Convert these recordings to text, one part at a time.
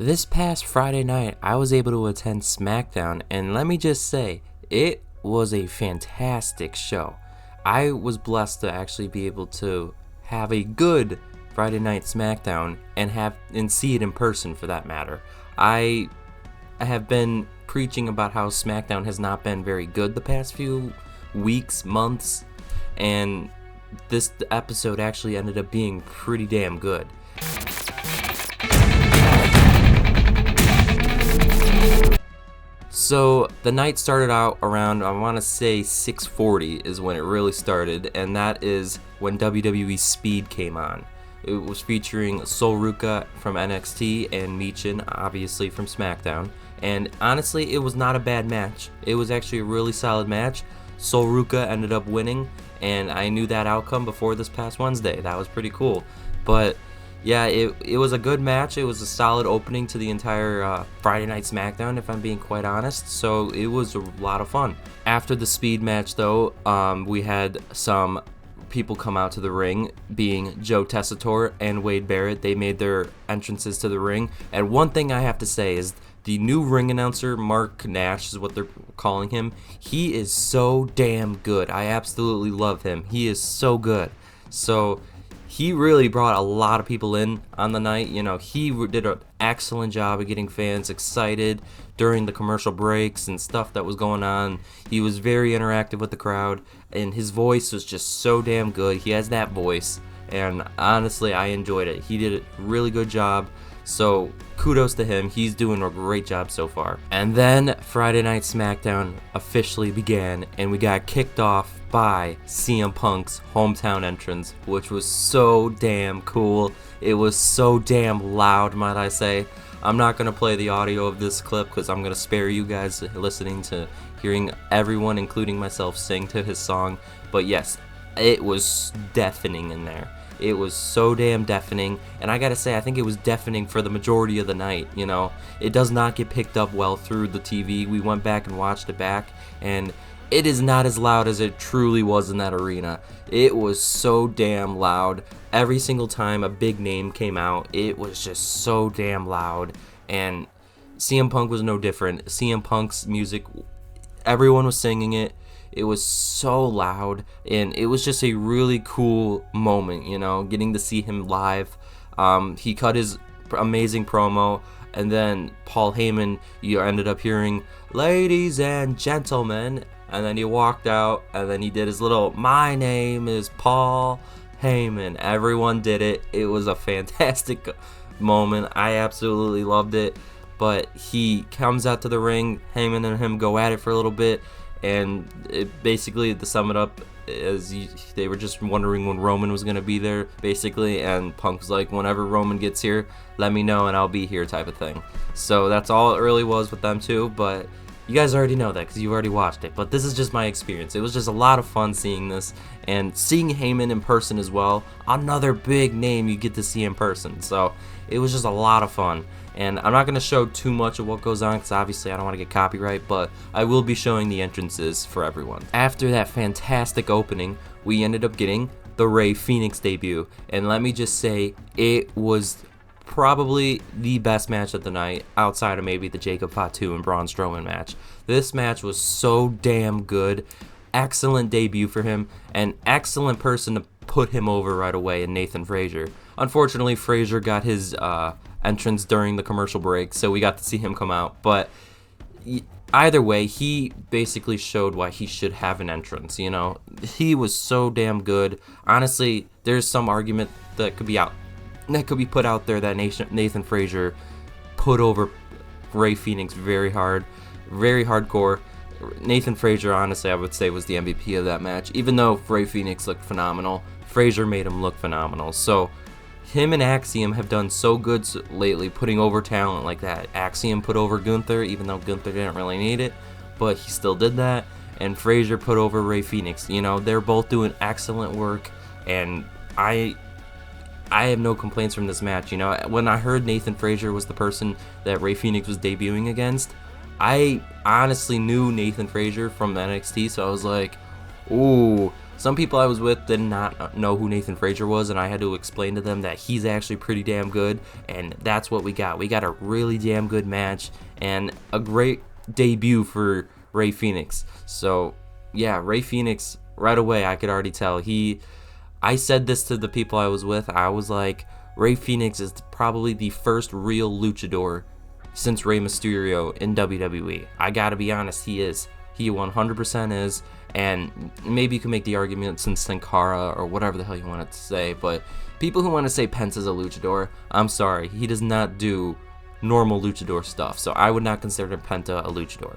This past Friday night, I was able to attend SmackDown, and let me just say, it was a fantastic show. I was blessed to actually be able to have a good Friday night SmackDown and see it in person for that matter. I have been preaching about how SmackDown has not been very good the past few weeks, months, and this episode actually ended up being pretty damn good. So the night started out around, I want to say 6:40 is when it really started, and that is when WWE Speed came on. It was featuring Sol Ruca from NXT and Michin, obviously from SmackDown. And honestly, it was not a bad match. It was actually a really solid match. Sol Ruca ended up winning, and I knew that outcome before this past Wednesday. That was pretty cool. But yeah, it was a good match. It was a solid opening to the entire Friday Night SmackDown, if I'm being quite honest. So it was a lot of fun. After the Speed match, though, we had some people come out to the ring, being Joe Tessitore and Wade Barrett. They made their entrances to the ring. And one thing I have to say is the new ring announcer, Mark Nash is what they're calling him. He is so damn good. I absolutely love him. He is so good. So he really brought a lot of people in on the night. You know, he did an excellent job of getting fans excited during the commercial breaks and stuff that was going on. He was very interactive with the crowd, and his voice was just so damn good. He has that voice, and honestly, I enjoyed it. He did a really good job, so kudos to him. He's doing a great job so far. And then Friday Night SmackDown officially began, and we got kicked off by CM Punk's hometown entrance, which was so damn cool. It was so damn loud, might I say. I'm not going to play the audio of this clip because I'm going to spare you guys listening to hearing everyone, including myself, sing to his song. But yes, it was deafening in there. It was so damn deafening, and I gotta say, I think it was deafening for the majority of the night. You know, it does not get picked up well through the TV. We went back and watched it back, and it is not as loud as it truly was in that arena. It was so damn loud. Every single time a big name came out, it was just so damn loud, and CM Punk was no different. CM Punk's music, everyone was singing it. It was so loud, and it was just a really cool moment, you know, getting to see him live. He cut his amazing promo, and then Paul Heyman, you ended up hearing, "Ladies and gentlemen," and then he walked out, and then he did his little, "My name is Paul Heyman." Everyone did it. It was a fantastic moment. I absolutely loved it. But he comes out to the ring, Heyman and him go at it for a little bit. And basically, to sum it up, they were just wondering when Roman was going to be there, basically. And Punk was like, whenever Roman gets here, let me know and I'll be here, type of thing. So that's all it really was with them two. But you guys already know that because you've already watched it. But this is just my experience. It was just a lot of fun seeing this. And seeing Heyman in person as well. Another big name you get to see in person. So it was just a lot of fun. And I'm not going to show too much of what goes on because obviously I don't want to get copyright, but I will be showing the entrances for everyone. After that fantastic opening, we ended up getting the Rey Fenix debut. And let me just say, it was probably the best match of the night outside of maybe the Jacob Fatu and Braun Strowman match. This match was so damn good. Excellent debut for him. An excellent person to put him over right away in Nathan Frazier. Unfortunately, Frazier got his entrance during the commercial break, so we got to see him come out. But either way, he basically showed why he should have an entrance. You know, he was so damn good. Honestly, there's some argument that could be put out there that Nathan Frazier put over Rey Fenix very hard, very hardcore. Nathan Frazier, honestly, I would say was the MVP of that match. Even though Rey Fenix looked phenomenal, Frazier made him look phenomenal. So him and Axiom have done so good lately, putting over talent like that. Axiom put over Gunther, even though Gunther didn't really need it, but he still did that. And Frazier put over Rey Fenix. You know, they're both doing excellent work, and I have no complaints from this match. You know, when I heard Nathan Frazier was the person that Rey Fenix was debuting against, I honestly knew Nathan Frazier from NXT, so I was like, ooh, Some people I was with did not know who Nathan Frazier was, and I had to explain to them that he's actually pretty damn good, and that's what we got. We got a really damn good match and a great debut for Rey Fenix. So yeah, Rey Fenix, right away I could already tell. I said this to the people I was with. I was like, Rey Fenix is probably the first real luchador since Rey Mysterio in WWE. I gotta be honest, he is. He 100% is. And maybe you can make the argument since Sin Cara or whatever the hell you want to say, but people who want to say Penta's a luchador, I'm sorry, he does not do normal luchador stuff, so I would not consider Penta a luchador.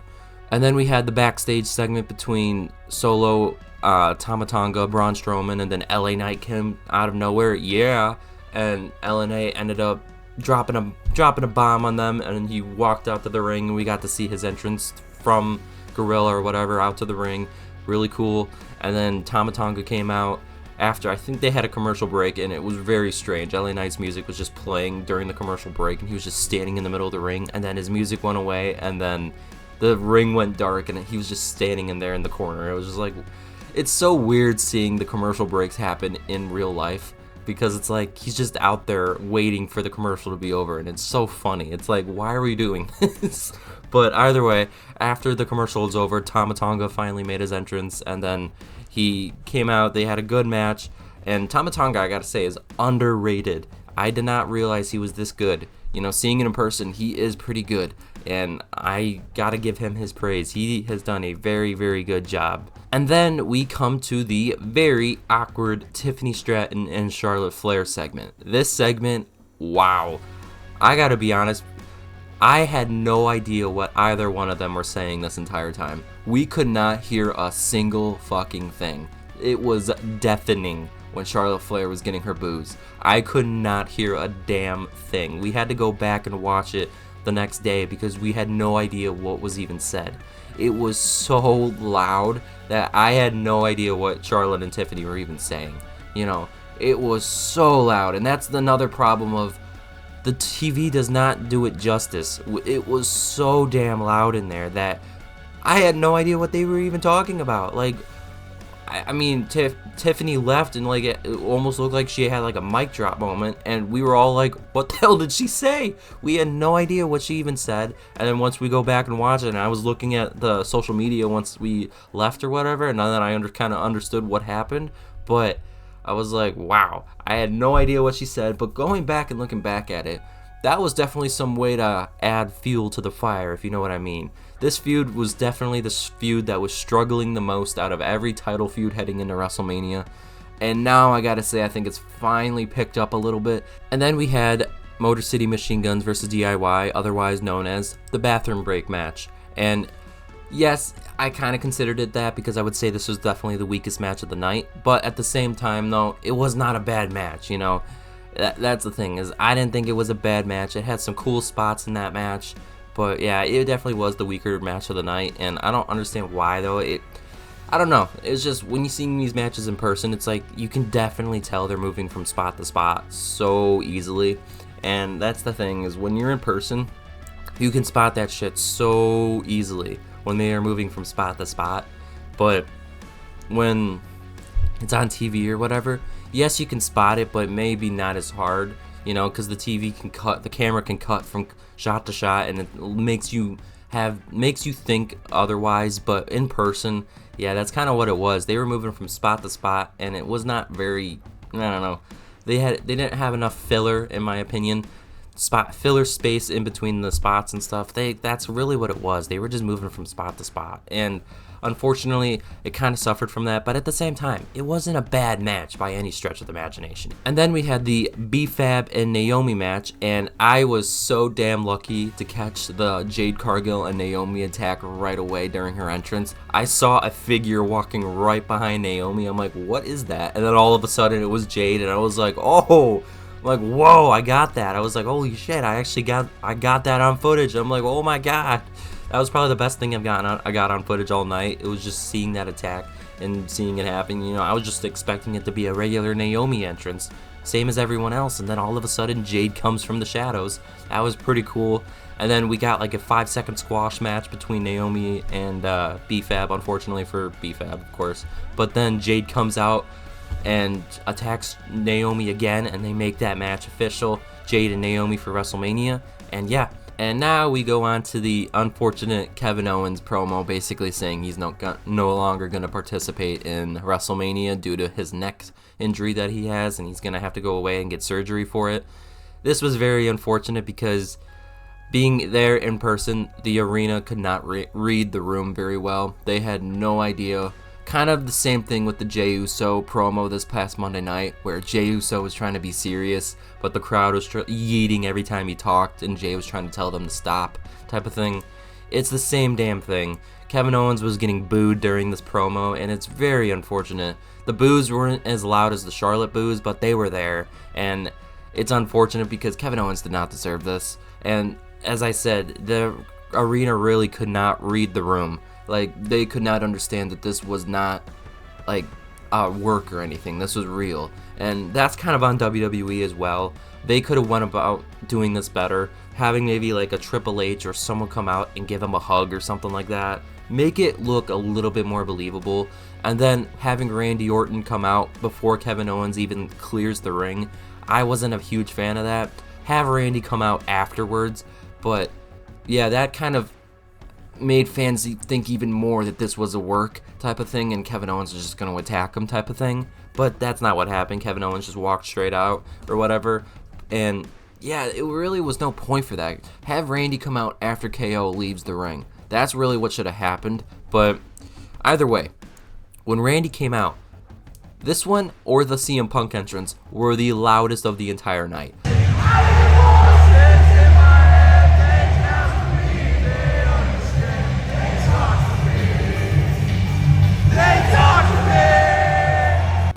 And then we had the backstage segment between Solo, Tama Tonga, Braun Strowman, and then LA Knight came out of nowhere, yeah, and LNA ended up dropping a bomb on them, and he walked out to the ring, and we got to see his entrance from Gorilla or whatever out to the ring. Really cool. And then Tama Tonga came out after, I think they had a commercial break, and it was very strange. LA Knight's music was just playing during the commercial break, and he was just standing in the middle of the ring, and then his music went away, and then the ring went dark, and he was just standing in there in the corner. It was just like, it's so weird seeing the commercial breaks happen in real life, because it's like he's just out there waiting for the commercial to be over, and it's so funny. It's like, why are we doing this? But either way, after the commercial was over, Tama Tonga finally made his entrance, and then he came out. They had a good match, and Tama Tonga, I gotta say, is underrated. I did not realize he was this good. You know, seeing it in person, he is pretty good, and I gotta give him his praise. He has done a very, very good job. And then we come to the very awkward Tiffany Stratton and Charlotte Flair segment. This segment, wow. I gotta be honest, I had no idea what either one of them were saying this entire time. We could not hear a single fucking thing. It was deafening when Charlotte Flair was getting her boos. I could not hear a damn thing. We had to go back and watch it the next day because we had no idea what was even said. It was so loud that I had no idea what Charlotte and Tiffany were even saying. You know, it was so loud, and that's another problem of the TV does not do it justice. It was so damn loud in there that I had no idea what they were even talking about. Like, I mean, Tiffany left, and like it almost looked like she had like a mic drop moment, and we were all like, what the hell did she say? We had no idea what she even said. And then once we go back and watch it, and I was looking at the social media once we left or whatever, and then I kind of understood what happened, but I was like, wow, I had no idea what she said. But going back and looking back at it, that was definitely some way to add fuel to the fire, if you know what I mean. This feud was definitely the feud that was struggling the most out of every title feud heading into WrestleMania. And now I gotta say, I think it's finally picked up a little bit. And then we had Motor City Machine Guns versus DIY, otherwise known as the bathroom break match. And yes, I kind of considered it that because I would say this was definitely the weakest match of the night. But at the same time, though, it was not a bad match, you know. That's the thing, is I didn't think it was a bad match. It had some cool spots in that match. But yeah, it definitely was the weaker match of the night. And I don't understand why, though. I don't know. It's just when you see these matches in person, it's like you can definitely tell they're moving from spot to spot so easily. And that's the thing, is when you're in person, you can spot that shit so easily when they are moving from spot to spot. But when it's on TV or whatever, yes, you can spot it, but maybe not as hard, you know, because the camera can cut from shot to shot, and it makes you think otherwise. But in person, yeah, that's kind of what it was. They were moving from spot to spot, and it was not very, I don't know, they didn't have enough filler, in my opinion. Filler space in between the spots and stuff. That's really what it was. They were just moving from spot to spot, and unfortunately it kind of suffered from that. But at the same time, it wasn't a bad match by any stretch of the imagination. And then we had the B-Fab and Naomi match, and I was so damn lucky to catch the Jade Cargill and Naomi attack right away during her entrance. I saw a figure walking right behind Naomi. I'm like, what is that? And then all of a sudden it was Jade, and I was like, oh, like, whoa, I got that. I was like, holy shit, I got that on footage. I'm like, oh my god. That was probably the best thing I got on footage all night. It was just seeing that attack. and seeing it happen. You know, I was just expecting it to be a regular Naomi entrance, same as everyone else, and then all of a sudden Jade comes from the shadows. That was pretty cool. And then we got like a 5-second squash match between Naomi and B-Fab, unfortunately for B-Fab, of course. But then Jade comes out and attacks Naomi again, and they make that match official, Jade and Naomi for WrestleMania. And yeah, and now we go on to the unfortunate Kevin Owens promo, basically saying he's no longer going to participate in WrestleMania due to his neck injury that he has, and he's going to have to go away and get surgery for it. This was very unfortunate because being there in person, the arena could not read the room very well. They had no idea. Kind of the same thing with the Jey Uso promo this past Monday night, where Jey Uso was trying to be serious, but the crowd was yeeting every time he talked, and Jey was trying to tell them to stop, type of thing. It's the same damn thing. Kevin Owens was getting booed during this promo, and it's very unfortunate. The boos weren't as loud as the Charlotte boos, but they were there, and it's unfortunate because Kevin Owens did not deserve this. And as I said, the arena really could not read the room. Like, they could not understand that this was not, like, work or anything. This was real. And that's kind of on WWE as well. They could have went about doing this better. Having maybe, like, a Triple H or someone come out and give him a hug or something like that. Make it look a little bit more believable. And then having Randy Orton come out before Kevin Owens even clears the ring. I wasn't a huge fan of that. Have Randy come out afterwards. But, yeah, that kind of made fans think even more that this was a work type of thing and Kevin Owens was just going to attack him type of thing. But that's not what happened. Kevin Owens just walked straight out or whatever. And yeah, it really was no point for that. Have Randy come out after KO leaves the ring. That's really what should have happened. But either way, when Randy came out, this one or the CM Punk entrance were the loudest of the entire night.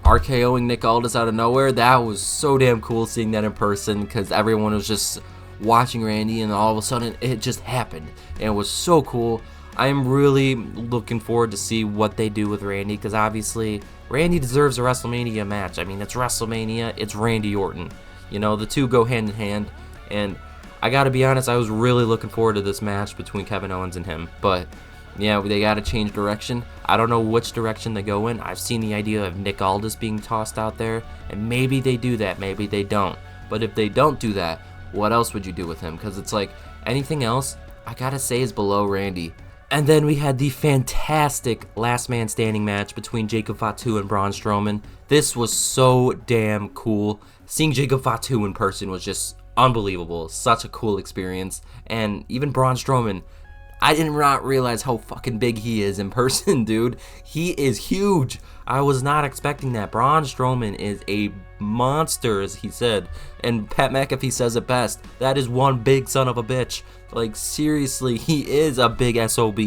RKOing Nick Aldis out of nowhere, that was so damn cool seeing that in person because everyone was just watching Randy and all of a sudden it just happened and it was so cool. I am really looking forward to see what they do with Randy because obviously Randy deserves a WrestleMania match. I mean, it's WrestleMania, it's Randy Orton. You know, the two go hand in hand, and I gotta be honest, I was really looking forward to this match between Kevin Owens and him, but yeah, they got to change direction. I don't know which direction they go in. I've seen the idea of Nick Aldis being tossed out there, and maybe they do that, maybe they don't. But if they don't do that, what else would you do with him? Because it's like, anything else, I gotta say, is below Randy. And then we had the fantastic last man standing match between Jacob Fatu and Braun Strowman. This was so damn cool. Seeing Jacob Fatu in person was just unbelievable. Such a cool experience. And even Braun Strowman, I did not realize how fucking big he is in person, dude. He is huge. I was not expecting that. Braun Strowman is a monster, as he said. And Pat McAfee says it best. That is one big son of a bitch. Like, seriously, he is a big SOB.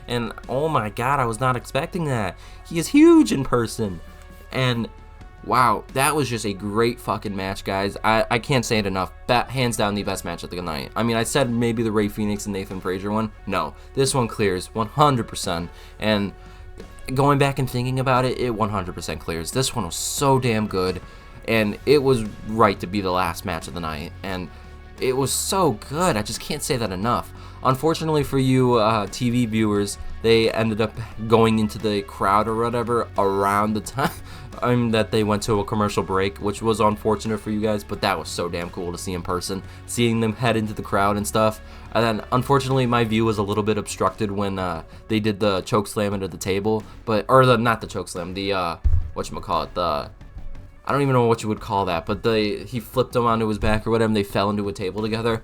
And, oh my god, I was not expecting that. He is huge in person. And, wow, that was just a great fucking match, guys. I can't say it enough. Hands down the best match of the night. I mean, I said maybe the Rey Fenix and Nathan Frazier one. No, this one clears 100%. And going back and thinking about it, it 100% clears. This one was so damn good. And it was right to be the last match of the night. And it was so good. I just can't say that enough. Unfortunately for you TV viewers, they ended up going into the crowd or whatever around the time that they went to a commercial break, which was unfortunate for you guys, but that was so damn cool to see in person, seeing them head into the crowd and stuff. And then unfortunately my view was a little bit obstructed when they did the choke slam into the table, not the choke slam, the whatchamacallit, the, I don't even know what you would call that, but he flipped him onto his back or whatever, and they fell into a table together.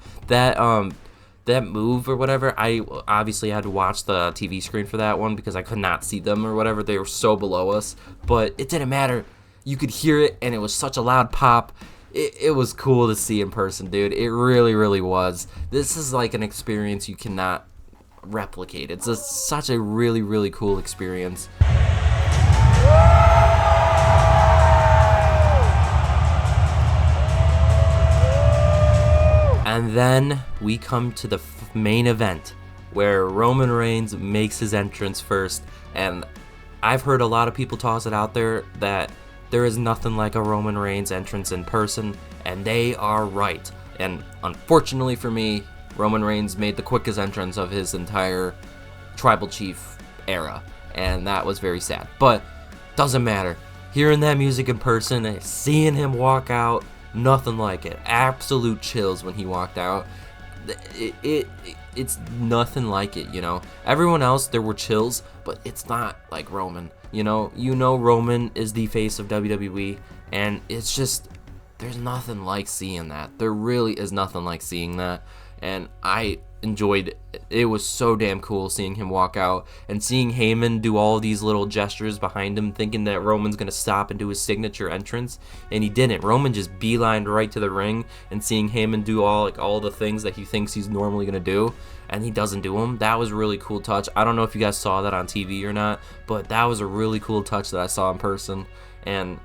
That move or whatever, I obviously had to watch the TV screen for that one because I could not see them or whatever. They were so below us, but it didn't matter. You could hear it, and it was such a loud pop. It was cool to see in person, dude. It really, really was. This is like an experience you cannot replicate. It's such a really, really cool experience. And then we come to the main event where Roman Reigns makes his entrance first, and I've heard a lot of people toss it out there that there is nothing like a Roman Reigns entrance in person, and they are right. And unfortunately for me, Roman Reigns made the quickest entrance of his entire Tribal Chief era, and that was very sad. But doesn't matter. Hearing that music in person and seeing him walk out, nothing like it. Absolute chills when he walked out. It's nothing like it, you know. Everyone else, there were chills, but it's not like Roman. You know Roman is the face of WWE, and it's just, there's nothing like seeing that. There really is nothing like seeing that, and I enjoyed it. It was so damn cool seeing him walk out and seeing Heyman do all these little gestures behind him, thinking that Roman's gonna stop and do his signature entrance, and he didn't. Roman just beelined right to the ring, and seeing Heyman do all the things that he thinks he's normally gonna do, and he doesn't do them. That was a really cool touch. I don't know if you guys saw that on TV or not, but that was a really cool touch that I saw in person, and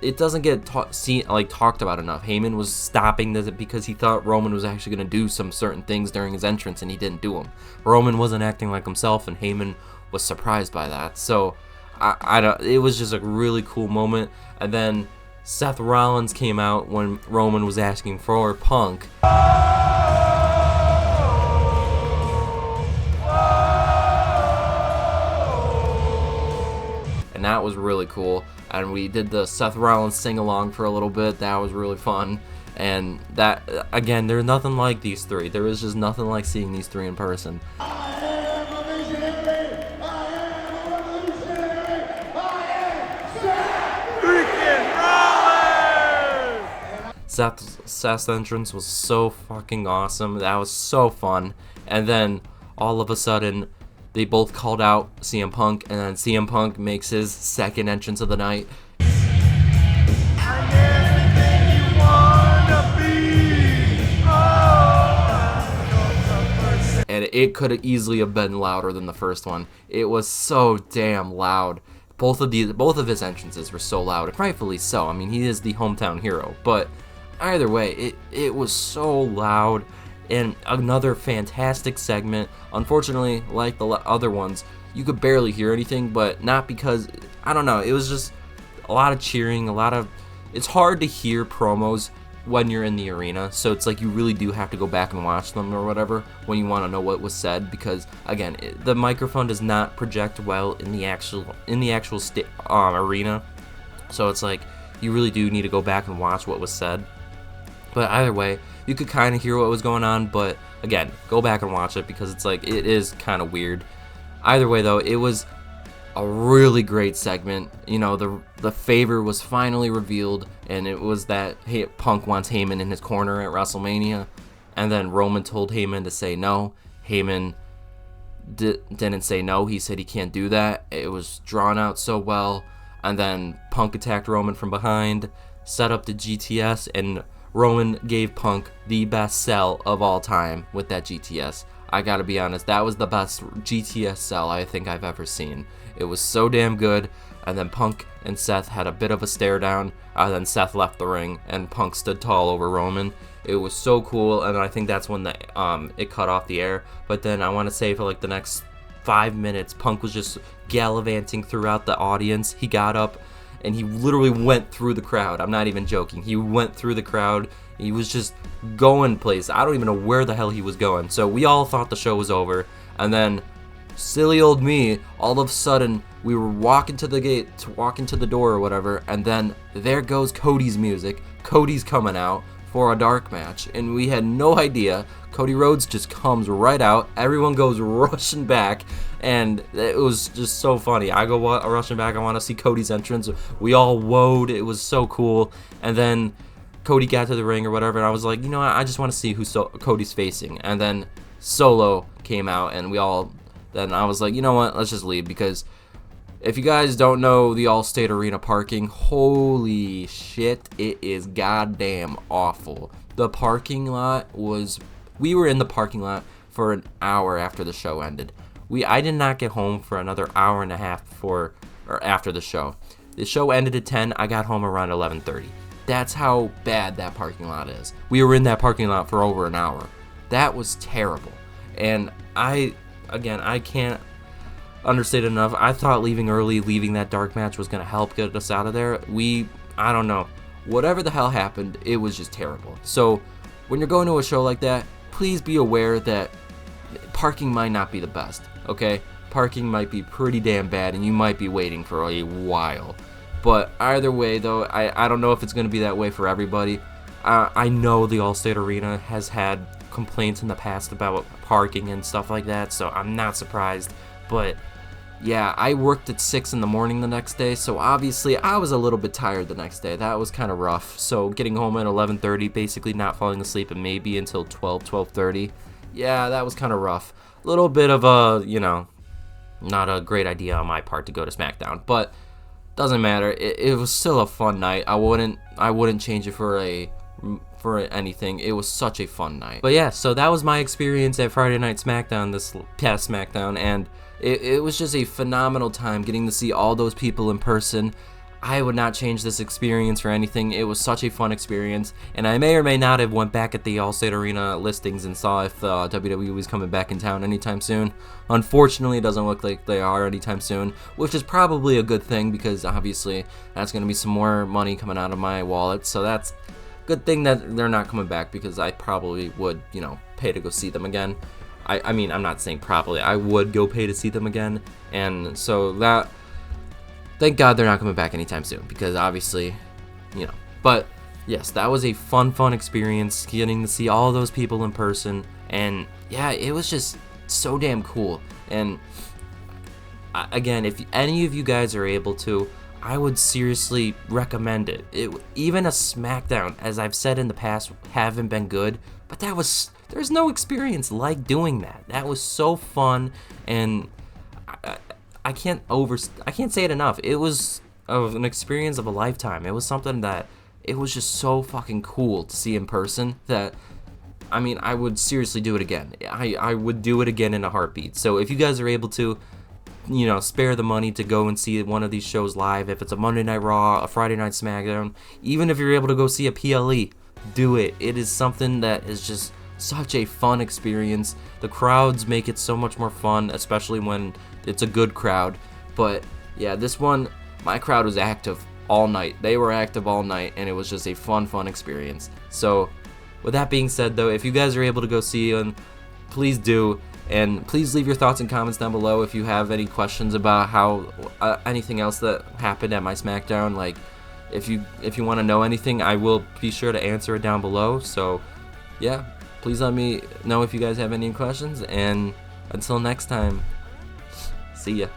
it doesn't get talked about enough. Heyman was stopping this because he thought Roman was actually going to do some certain things during his entrance, and he didn't do them. Roman wasn't acting like himself, and Heyman was surprised by that. So it was just a really cool moment. And then Seth Rollins came out when Roman was asking for Punk. And that was really cool. And we did the Seth Rollins sing-along for a little bit. That was really fun. And that, again, there's nothing like these three. There is just nothing like seeing these three in person. I am a visionary. I am a revolutionary. I am Seth freaking Rollins. Seth's entrance was so fucking awesome. That was so fun. And then, all of a sudden, they both called out CM Punk, and then CM Punk makes his second entrance of the night. And it could have easily have been louder than the first one. It was so damn loud. Both of his entrances were so loud, rightfully so. I mean, he is the hometown hero, but either way, it was so loud. And another fantastic segment. Unfortunately, like the other ones, you could barely hear anything, but not because, I don't know, it was just a lot of cheering, it's hard to hear promos when you're in the arena, so it's like you really do have to go back and watch them or whatever when you want to know what was said, because again, the microphone does not project well in the actual arena, so it's like you really do need to go back and watch what was said. But either way, you could kind of hear what was going on, but again, go back and watch it because it's like, it is kind of weird. Either way though, it was a really great segment. You know, the favor was finally revealed, and it was that Punk wants Heyman in his corner at WrestleMania, and then Roman told Heyman to say no. Heyman didn't say no, he said he can't do that. It was drawn out so well, and then Punk attacked Roman from behind, set up the GTS, and Roman gave Punk the best sell of all time with that GTS. I gotta be honest, that was the best GTS sell I think I've ever seen. It was so damn good, and then Punk and Seth had a bit of a stare down, and then Seth left the ring, and Punk stood tall over Roman. It was so cool, and I think that's when it cut off the air. But then I want to say for like the next 5 minutes, Punk was just gallivanting throughout the audience. He got up, and he literally went through the crowd. I'm not even joking. He went through the crowd. He was just going places. I don't even know where the hell he was going. So we all thought the show was over. And then, silly old me, all of a sudden, we were walking to the gate, walking to the door or whatever, and then there goes Cody's music. Cody's coming out for a dark match, and we had no idea. Cody Rhodes just comes right out. Everyone goes rushing back, and it was just so funny. I go rushing back. I want to see Cody's entrance. We all whoaed. It was so cool. And then Cody got to the ring or whatever, and I was like, you know what? I just want to see who Cody's facing. And then Solo came out, and then I was like, you know what? Let's just leave, because if you guys don't know the Allstate Arena parking, holy shit, it is goddamn awful. The parking lot we were in the parking lot for an hour after the show ended. I did not get home for another hour and a half after the show. The show ended at 10, I got home around 11:30. That's how bad that parking lot is. We were in that parking lot for over an hour. That was terrible. And I can't, understated enough. I thought leaving early, leaving that dark match was going to help get us out of there. I don't know. Whatever the hell happened, it was just terrible. So when you're going to a show like that, please be aware that parking might not be the best, okay? Parking might be pretty damn bad, and you might be waiting for a while. But either way, though, I don't know if it's going to be that way for everybody. I know the Allstate Arena has had complaints in the past about parking and stuff like that, so I'm not surprised. But yeah, I worked at 6 in the morning the next day, so obviously I was a little bit tired the next day. That was kind of rough. So getting home at 11:30, basically not falling asleep, and maybe until 12:30. Yeah, that was kind of rough. A little bit of a, not a great idea on my part to go to SmackDown, but doesn't matter. It was still a fun night. I wouldn't change it for anything. It was such a fun night. But yeah, so that was my experience at Friday Night SmackDown, this past SmackDown, and it was just a phenomenal time getting to see all those people in person. I would not change this experience for anything. It was such a fun experience, and I may or may not have went back at the Allstate Arena listings and saw if WWE was coming back in town anytime soon. Unfortunately, it doesn't look like they are anytime soon, which is probably a good thing because obviously that's going to be some more money coming out of my wallet, so that's a good thing that they're not coming back because I probably would, pay to go see them again. I mean, I'm not saying probably. I would go pay to see them again, and so that... Thank God they're not coming back anytime soon because obviously, But yes, that was a fun experience getting to see all those people in person, and yeah, it was just so damn cool. And again, if any of you guys are able to, I would seriously recommend it. Even a SmackDown, as I've said in the past, haven't been good, but there's no experience like doing that. That was so fun, and I can't say it enough. It was an experience of a lifetime. It was something that it was just so fucking cool to see in person that, I mean, I would seriously do it again. I would do it again in a heartbeat. So if you guys are able to, spare the money to go and see one of these shows live, if it's a Monday Night Raw, a Friday Night SmackDown, even if you're able to go see a PLE, do it. It is something that is just such a fun experience. The crowds make it so much more fun, especially when it's a good crowd. But yeah, this one, my crowd was active all night. They were active all night, and it was just a fun experience. So with that being said, though, if you guys are able to go see them, please do, and please leave your thoughts and comments down below if you have any questions about how anything else that happened at my SmackDown. Like, if you want to know anything, I will be sure to answer it down below. So yeah, please let me know if you guys have any questions, and until next time, see ya.